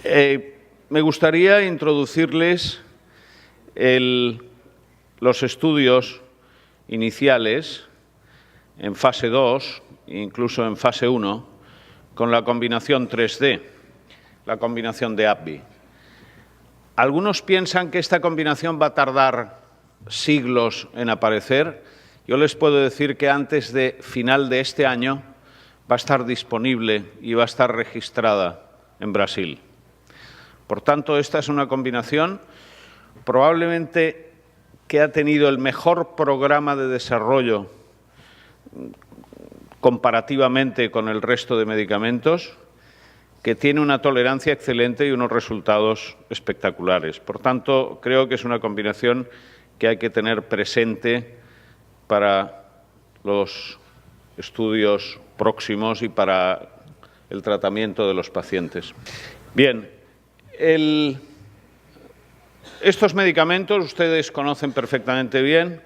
Me gustaría introducirles los estudios iniciales en fase 2, incluso en fase 1, con la combinación 3D, la combinación de AbbVie. Algunos piensan que esta combinación va a tardar siglos en aparecer. Yo les puedo decir que antes de final de este año va a estar disponible y va a estar registrada en Brasil. Por tanto, esta es una combinación probablemente que ha tenido el mejor programa de desarrollo comparativamente con el resto de medicamentos, que tiene una tolerancia excelente y unos resultados espectaculares. Por tanto, creo que es una combinación que hay que tener presente para los estudios próximos y para el tratamiento de los pacientes. Bien, estos medicamentos ustedes conocen perfectamente bien,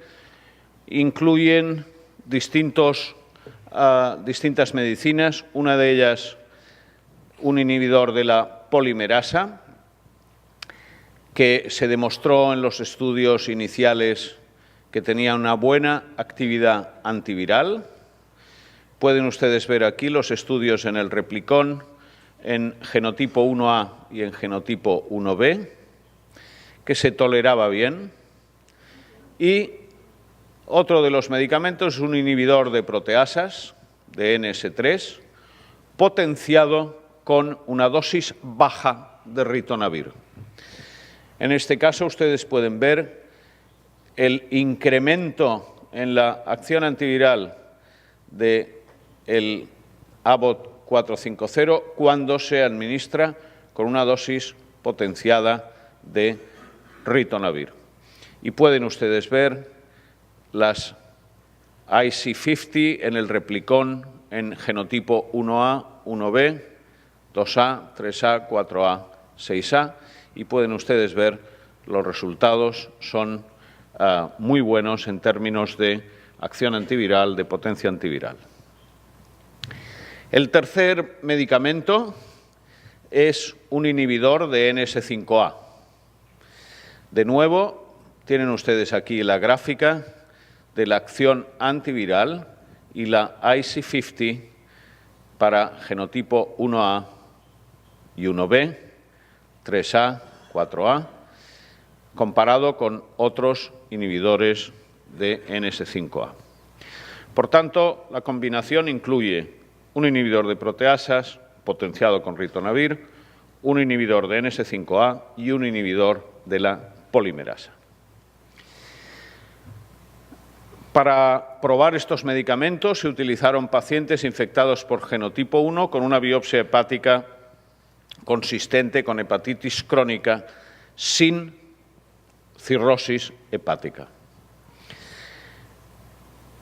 incluyen distintas medicinas, una de ellas un inhibidor de la polimerasa, que se demostró en los estudios iniciales que tenía una buena actividad antiviral. Pueden ustedes ver aquí los estudios en el replicón, en genotipo 1A y en genotipo 1B, que se toleraba bien. Y otro de los medicamentos es un inhibidor de proteasas, de NS3, potenciado con una dosis baja de ritonavir. En este caso, ustedes pueden ver el incremento en la acción antiviral del Abbott 450 cuando se administra con una dosis potenciada de ritonavir. Y pueden ustedes ver las IC50 en el replicón en genotipo 1A, 1B, 2A, 3A, 4A, 6A, y pueden ustedes ver los resultados son muy buenos en términos de acción antiviral, de potencia antiviral. El tercer medicamento es un inhibidor de NS5A. De nuevo, tienen ustedes aquí la gráfica de la acción antiviral y la IC50 para genotipo 1A y 1B, 3A, 4A, comparado con otros inhibidores de NS5A. Por tanto, la combinación incluye un inhibidor de proteasas potenciado con ritonavir, un inhibidor de NS5A y un inhibidor de la polimerasa. Para probar estos medicamentos se utilizaron pacientes infectados por genotipo 1 con una biopsia hepática consistente con hepatitis crónica sin cirrosis hepática.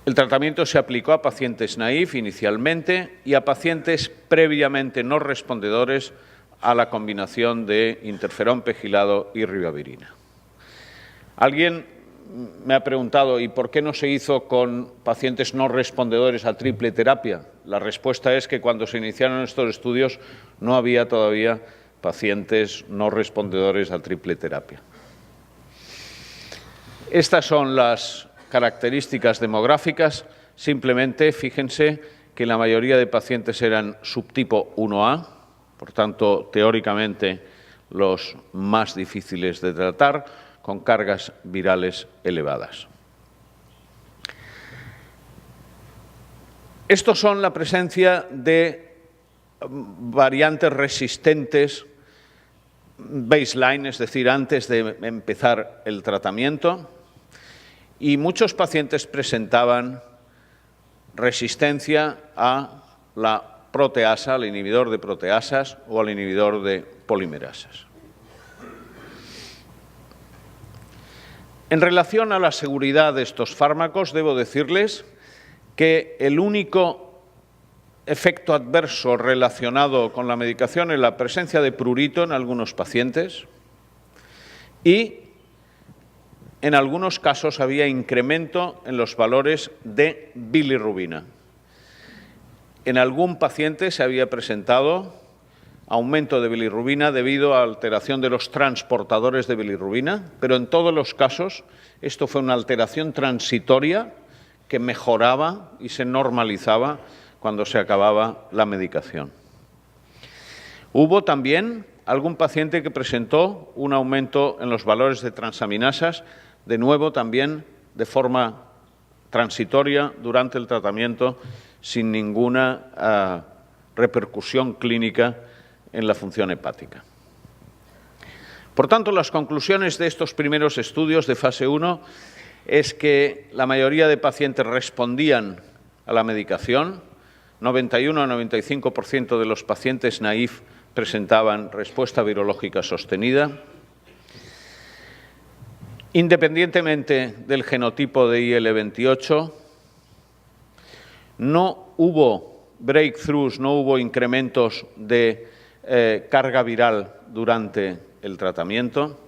El tratamiento se aplicó a pacientes naïf inicialmente y a pacientes previamente no respondedores a la combinación de interferón pegilado y ribavirina. Alguien me ha preguntado, ¿y por qué no se hizo con pacientes no respondedores a triple terapia? La respuesta es que cuando se iniciaron estos estudios no había todavía pacientes no respondedores a triple terapia. Estas son las características demográficas. Simplemente fíjense que la mayoría de pacientes eran subtipo 1A, por tanto, teóricamente los más difíciles de tratar, con cargas virales elevadas. Estos son la presencia de variantes resistentes baseline, es decir, antes de empezar el tratamiento, y muchos pacientes presentaban resistencia a la proteasa, al inhibidor de proteasas o al inhibidor de polimerasas. En relación a la seguridad de estos fármacos, debo decirles que el único efecto adverso relacionado con la medicación es la presencia de prurito en algunos pacientes y en algunos casos había incremento en los valores de bilirrubina. En algún paciente se había presentado aumento de bilirrubina debido a alteración de los transportadores de bilirrubina, pero en todos los casos esto fue una alteración transitoria que mejoraba y se normalizaba cuando se acababa la medicación. Hubo también algún paciente que presentó un aumento en los valores de transaminasas, de nuevo también de forma transitoria durante el tratamiento, sin ninguna repercusión clínica en la función hepática. Por tanto, las conclusiones de estos primeros estudios de fase 1 es que la mayoría de pacientes respondían a la medicación, 91 a 95% de los pacientes naïf presentaban respuesta virológica sostenida. Independientemente del genotipo de IL-28, no hubo breakthroughs, no hubo incrementos de carga viral durante el tratamiento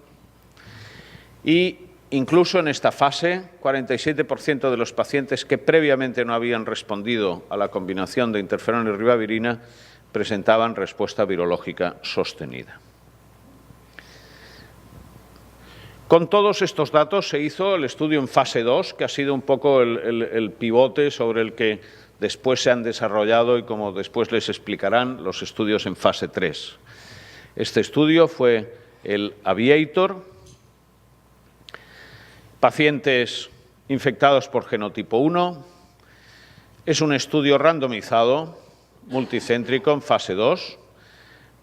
y incluso en esta fase, 47% de los pacientes que previamente no habían respondido a la combinación de interferón y ribavirina presentaban respuesta virológica sostenida. Con todos estos datos se hizo el estudio en fase 2, que ha sido un poco el pivote sobre el que después se han desarrollado y como después les explicarán los estudios en fase 3. Este estudio fue el Aviator, pacientes infectados por genotipo 1. Es un estudio randomizado, multicéntrico en fase 2,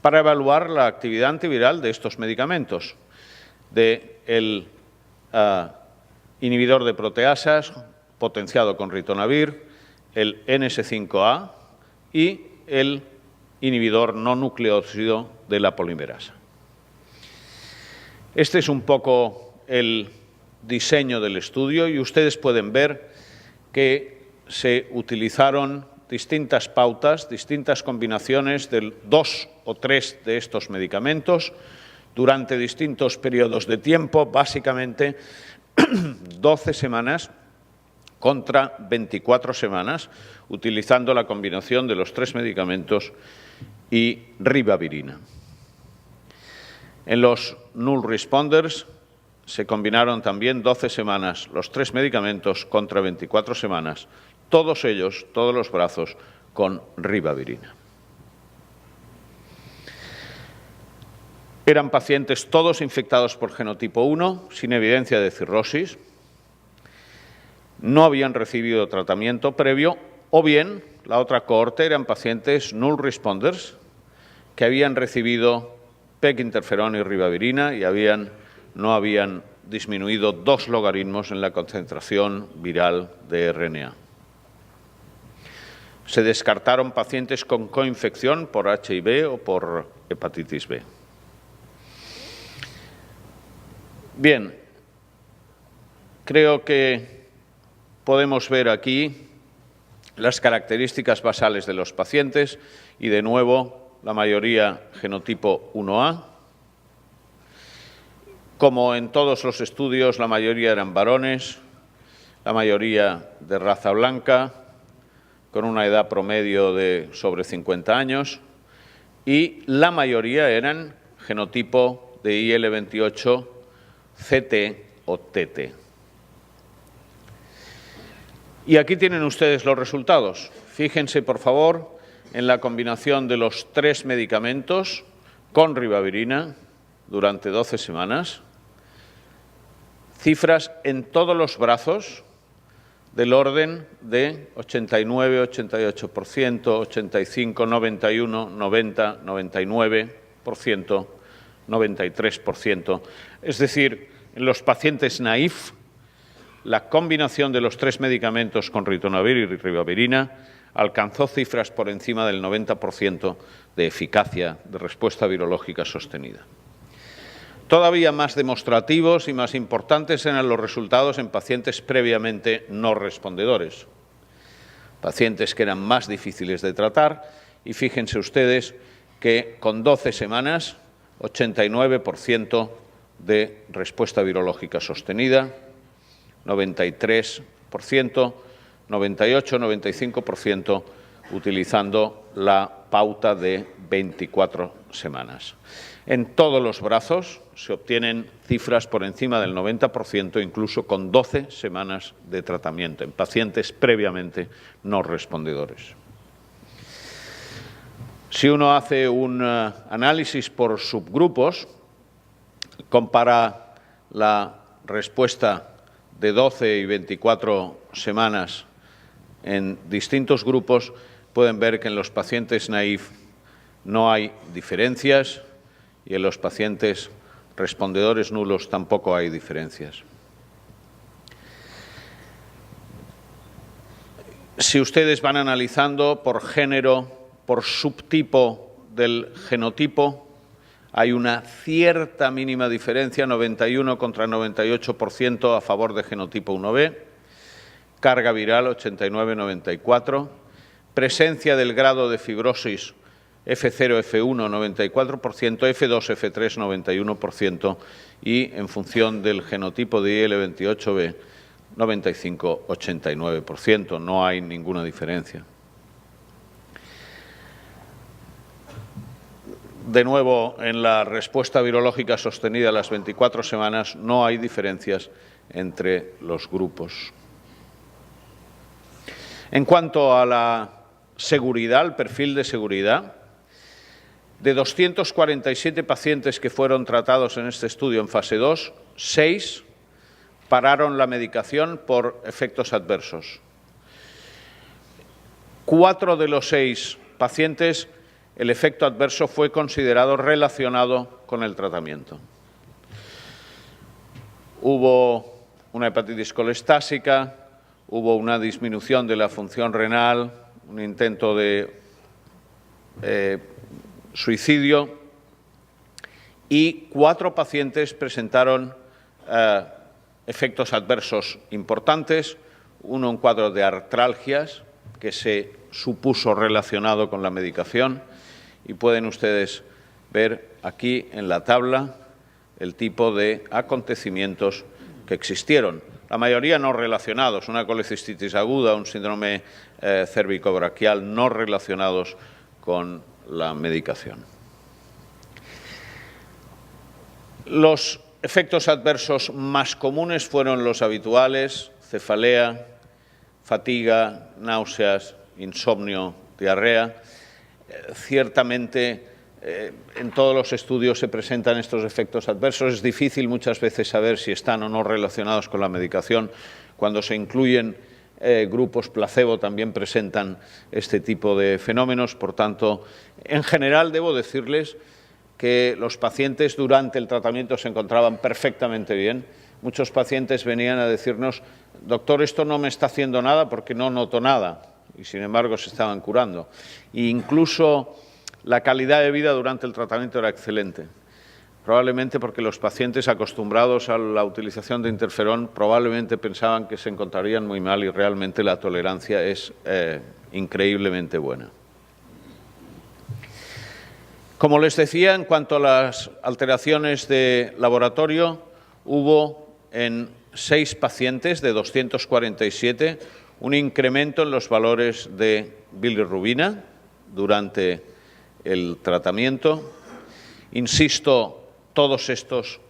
para evaluar la actividad antiviral de estos medicamentos, del inhibidor de proteasas potenciado con ritonavir, el NS5A y el inhibidor no nucleósido de la polimerasa. Este es un poco el diseño del estudio y ustedes pueden ver que se utilizaron distintas pautas, distintas combinaciones de 2 o 3 de estos medicamentos durante distintos periodos de tiempo, básicamente 12 semanas contra 24 semanas, utilizando la combinación de los 3 medicamentos y ribavirina. En los null responders se combinaron también 12 semanas los 3 medicamentos contra 24 semanas, todos ellos, todos los brazos, con ribavirina. Eran pacientes todos infectados por genotipo 1, sin evidencia de cirrosis, no habían recibido tratamiento previo, o bien, la otra cohorte eran pacientes null responders, que habían recibido PEG interferón y ribavirina y no habían disminuido 2 logaritmos en la concentración viral de RNA. Se descartaron pacientes con coinfección por HIV o por hepatitis B. Bien, creo que podemos ver aquí las características basales de los pacientes y, de nuevo, la mayoría genotipo 1A. Como en todos los estudios, la mayoría eran varones, la mayoría de raza blanca, con una edad promedio de sobre 50 años, y la mayoría eran genotipo de IL-28, CT o TT. Y aquí tienen ustedes los resultados. Fíjense, por favor, en la combinación de los 3 medicamentos con ribavirina durante 12 semanas. Cifras en todos los brazos del orden de 89, 88%, 85, 91, 90, 99%, 93%. Es decir, en los pacientes naïf, la combinación de los 3 medicamentos con ritonavir y ribavirina alcanzó cifras por encima del 90% de eficacia de respuesta virológica sostenida. Todavía más demostrativos y más importantes eran los resultados en pacientes previamente no respondedores, pacientes que eran más difíciles de tratar, y fíjense ustedes que con 12 semanas, 89% de respuesta virológica sostenida, 93%, 98, 95% utilizando la pauta de 24 semanas. En todos los brazos se obtienen cifras por encima del 90%, incluso con 12 semanas de tratamiento, en pacientes previamente no respondedores. Si uno hace un análisis por subgrupos, compara la respuesta de 12 y 24 semanas en distintos grupos, pueden ver que en los pacientes naïf no hay diferencias y en los pacientes respondedores nulos tampoco hay diferencias. Si ustedes van analizando por género, por subtipo del genotipo, hay una cierta mínima diferencia, 91 contra 98% a favor de genotipo 1B, carga viral 89-94, presencia del grado de fibrosis F0, F1, 94%, F2, F3, 91% y en función del genotipo de IL28B, 95-89%. No hay ninguna diferencia. De nuevo, en la respuesta virológica sostenida a las 24 semanas no hay diferencias entre los grupos. En cuanto a la seguridad, el perfil de seguridad, de 247 pacientes que fueron tratados en este estudio en fase 2, 6 pararon la medicación por efectos adversos. 4 de los 6 pacientes, el efecto adverso fue considerado relacionado con el tratamiento. Hubo una hepatitis colestásica, hubo una disminución de la función renal, un intento de suicidio y 4 pacientes presentaron efectos adversos importantes, uno un cuadro de artralgias que se supuso relacionado con la medicación y pueden ustedes ver aquí en la tabla el tipo de acontecimientos que existieron. La mayoría no relacionados, una colecistitis aguda, un síndrome cérvico-braquial no relacionados con la medicación. Los efectos adversos más comunes fueron los habituales: cefalea, fatiga, náuseas, insomnio, diarrea. Ciertamente, en todos los estudios se presentan estos efectos adversos. Es difícil muchas veces saber si están o no relacionados con la medicación. Cuando se incluyen grupos placebo también presentan este tipo de fenómenos. Por tanto, en general debo decirles que los pacientes durante el tratamiento se encontraban perfectamente bien. Muchos pacientes venían a decirnos: doctor, esto no me está haciendo nada porque no noto nada, y sin embargo se estaban curando. E incluso la calidad de vida durante el tratamiento era excelente, probablemente porque los pacientes acostumbrados a la utilización de interferón probablemente pensaban que se encontrarían muy mal y realmente la tolerancia es increíblemente buena. Como les decía, en cuanto a las alteraciones de laboratorio, hubo en 6 pacientes de 247 un incremento en los valores de bilirrubina durante el tratamiento. Insisto, todos estos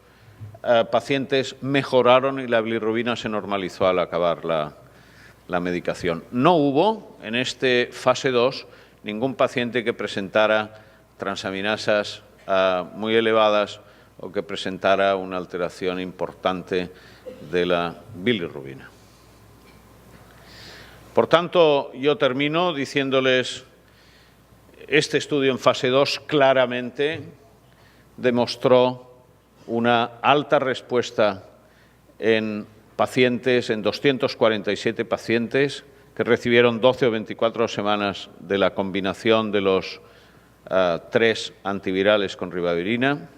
pacientes mejoraron y la bilirrubina se normalizó al acabar la medicación. No hubo en este fase 2 ningún paciente que presentara transaminasas muy elevadas o que presentara una alteración importante de la bilirrubina. Por tanto, yo termino diciéndoles: este estudio en fase 2 claramente demostró una alta respuesta en pacientes, en 247 pacientes que recibieron 12 o 24 semanas de la combinación de los 3 antivirales con ribavirina.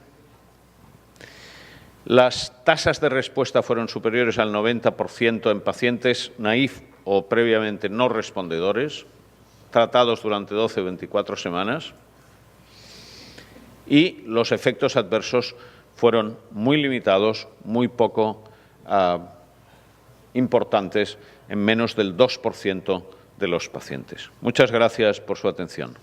Las tasas de respuesta fueron superiores al 90% en pacientes naïf o previamente no respondedores, tratados durante 12 o 24 semanas, y los efectos adversos fueron muy limitados, muy poco importantes, en menos del 2% de los pacientes. Muchas gracias por su atención.